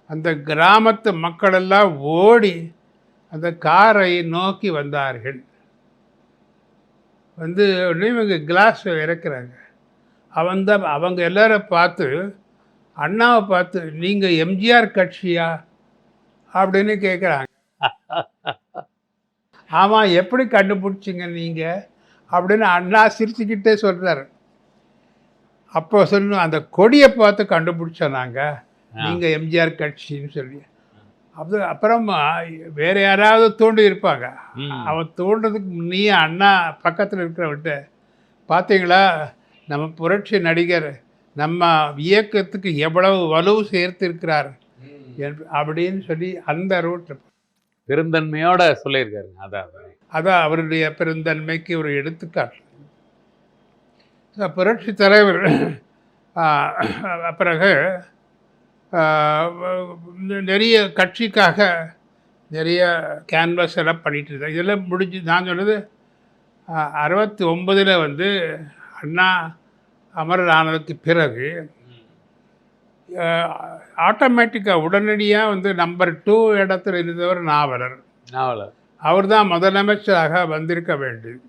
அந்த கிராமத்து மக்களெல்லாம் ஓடி அந்த காரை நோக்கி வந்தார்கள். வந்து உடனே இவங்க கிளாஸ் இறக்குறாங்க. அவங்க எல்லாரும் பார்த்து, அண்ணாவை பார்த்து, நீங்கள் எம்ஜிஆர் கட்சியா அப்படின்னு கேட்குறாங்க. ஆமாம், எப்படி கண்டுபிடிச்சிங்க நீங்கள் அப்படின்னு அண்ணா சிரிச்சுக்கிட்டே சொல்கிறார். அப்போ சொல்லணும், அந்த கொடியை பார்த்து கண்டுபிடிச்சோம் நாங்கள் நீங்கள் எம்ஜிஆர் கட்சின்னு சொல்லி. அப்புறமா வேறு யாராவது தூண்டி இருப்பாங்க. அவன் தூண்டுறதுக்கு நீ அண்ணா பக்கத்தில் இருக்கிறவன்ட்டு, பார்த்தீங்களா நம்ம புரட்சி நடிகர் நம்ம இயக்கத்துக்கு எவ்வளவு வலுவு சேர்த்திருக்கிறார் அப்படின்னு சொல்லி அந்த ரூட் பெருந்தன்மையோட சொல்லியிருக்காருங்க. அதான் அவருடைய பெருந்தன்மைக்கு ஒரு எடுத்துக்காட்டு. புரட்சி தலைவர் பிறகு நிறைய கட்சிக்காக நிறைய கேன்வாஸ் எல்லாம் பண்ணிகிட்டு இருந்தேன். இதெல்லாம் முடிஞ்சு நான் சொன்னது 69 வந்து அண்ணா அமரர் ஆனதுக்கு பிறகு ஆட்டோமேட்டிக்காக உடனடியாக வந்து நம்பர் 2 இடத்துல இருந்தவர் நாவலர். அவர் தான் முதலமைச்சராக வந்திருக்க வேண்டியது.